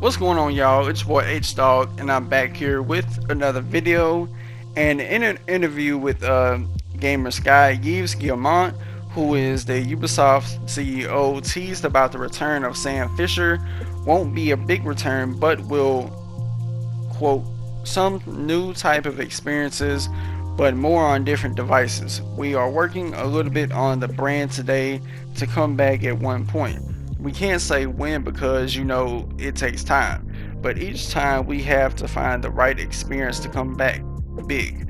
What's going on, y'all? It's your boy H Dog, and I'm back here with another video and in an interview with gamer Sky Yves Guillemot, who is the Ubisoft CEO. Teased about the return of Sam Fisher. Won't be a big return, but will quote some new type of experiences, but more on different devices. We are working a little bit on the brand today to come back at one point. We can't say when because it takes time, but each time we have to find the right experience to come back big.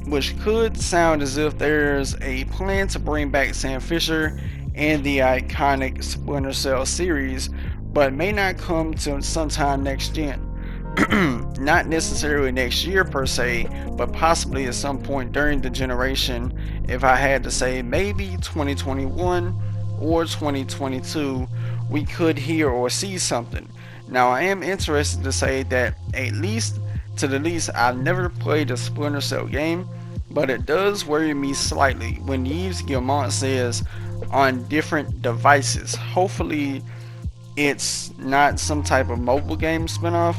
Which could sound as if there's a plan to bring back Sam Fisher and the iconic Splinter Cell series, but may not come till sometime next gen. Not necessarily next year per se, but possibly at some point during the generation. If I had to say, maybe 2021 or 2022, we could hear or see something. Now, I am interested to say that at least to the least, I've never played a Splinter Cell game, but it does worry me slightly when Yves Guillemot says on different devices. Hopefully, it's not some type of mobile game spinoff.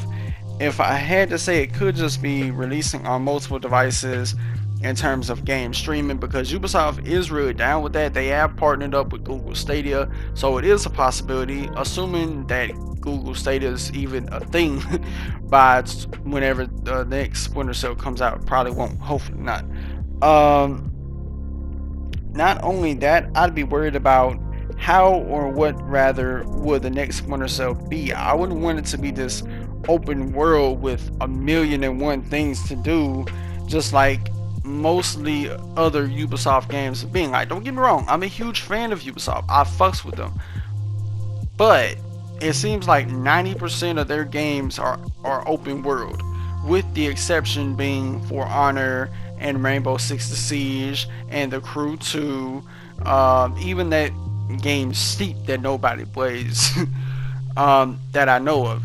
If I had to say, it could just be releasing on multiple devices in terms of game streaming, because Ubisoft is really down with that. They have partnered up with Google Stadia, so it is a possibility, assuming that Google Stadia is even a thing by whenever the next Splinter Cell comes out. It probably won't, hopefully not. Not only that, I'd be worried about how or what rather would the next Splinter Cell be. I wouldn't want it to be this open world with a million and one things to do, just like mostly other Ubisoft games being. Like, don't get me wrong, I'm a huge fan of Ubisoft, I fucks with them, but it seems like 90% of their games are open world, with the exception being For Honor and Rainbow Six Siege and The Crew 2, even that game Steep that nobody plays, that I know of.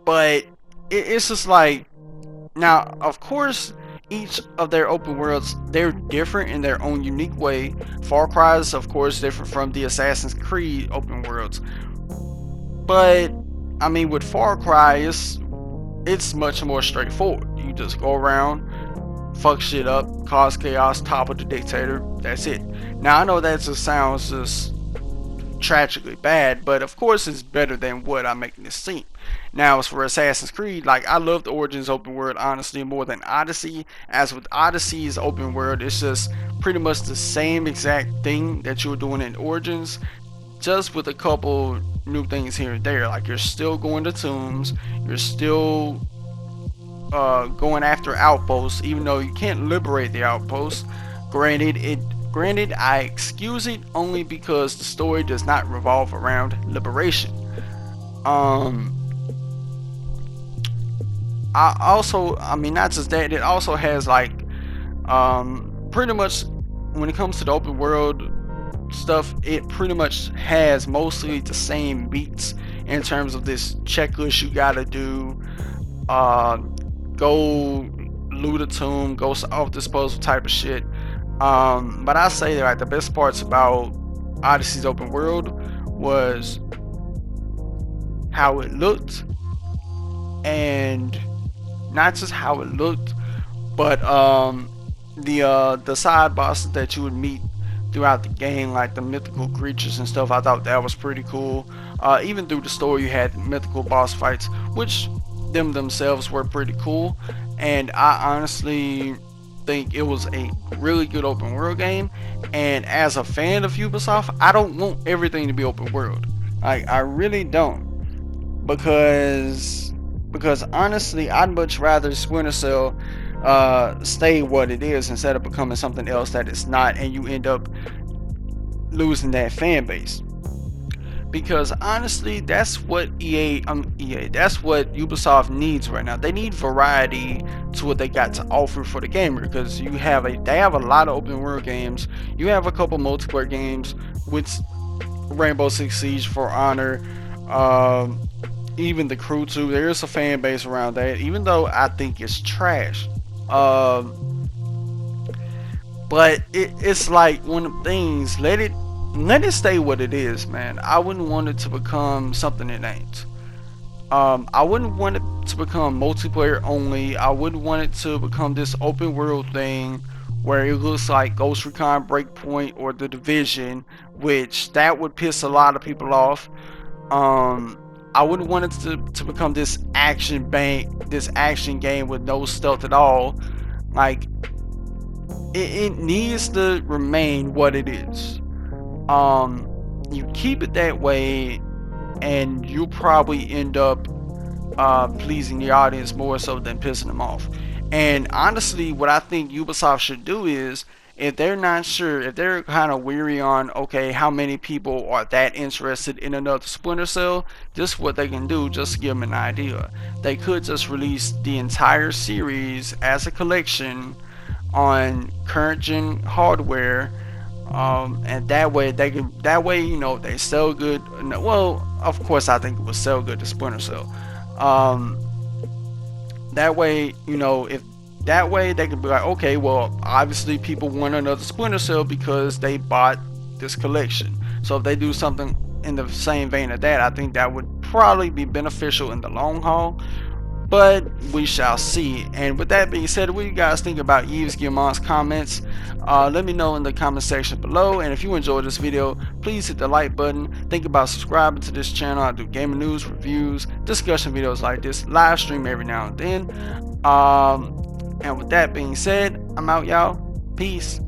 But it's just like, now, of course, each of their open worlds, they're different in their own unique way. Far Cry is, of course, different from the Assassin's Creed open worlds. But, I mean, with Far Cry, it's much more straightforward. You just go around, fuck shit up, cause chaos, topple the dictator, that's it. Now, I know that just sounds just tragically bad, but of course it's better than what I'm making this seem. Now, as for Assassin's Creed, like, I love the Origins open world honestly more than Odyssey. As with Odyssey's open world, it's just pretty much the same exact thing that you were doing in Origins, just with a couple new things here and there. Like, you're still going to tombs, you're still going after outposts, even though you can't liberate the outposts. Granted, I excuse it only because the story does not revolve around liberation. I mean, not just that, it also has like, pretty much when it comes to the open world stuff, it pretty much has mostly the same beats in terms of this checklist you gotta do. Go loot a tomb, go off disposal type of shit. But I say that, like, the best parts about Odyssey's open world was how it looked, and not just how it looked, but the side bosses that you would meet throughout the game, like the mythical creatures and stuff. I thought that was pretty cool. Even through the story, you had mythical boss fights, which themselves were pretty cool, and I honestly think it was a really good open world game. And as a fan of Ubisoft, I don't want everything to be open world. Like, I really don't, because honestly, I'd much rather Splinter Cell stay what it is instead of becoming something else that it's not, and you end up losing that fan base. Because honestly, that's what that's what Ubisoft needs right now. They need variety to what they got to offer for the gamer, because they have a lot of open world games. You have a couple multiplayer games with Rainbow Six Siege, For Honor, even The Crew 2. There is a fan base around that, even though I think it's trash. But it's like one of the things. Let it let it stay what it is, man. I wouldn't want it to become something it ain't. I wouldn't want it to become multiplayer only. I wouldn't want it to become this open world thing where it looks like Ghost Recon Breakpoint or The Division, which that would piss a lot of people off. I wouldn't want it to become this action game with no stealth at all. Like it needs to remain what it is. You keep it that way, and you'll probably end up pleasing the audience more so than pissing them off. And honestly, what I think Ubisoft should do is, if they're not sure, if they're kind of weary on, okay, how many people are that interested in another Splinter Cell, this is what they can do, just to give them an idea. They could just release the entire series as a collection on current gen hardware, and that way they sell good. Well, of course, I think it would sell good to Splinter Cell. Um, that way, if that way they could be like, okay, well, obviously people want another Splinter Cell because they bought this collection. So if they do something in the same vein of that, I think that would probably be beneficial in the long haul. But we shall see. And with that being said, what do you guys think about Yves Guillemot's comments? Let me know in the comment section below. And if you enjoyed this video, please hit the like button. Think about subscribing to this channel. I do gaming news, reviews, discussion videos like this, live stream every now and then. And with that being said, I'm out, y'all. Peace.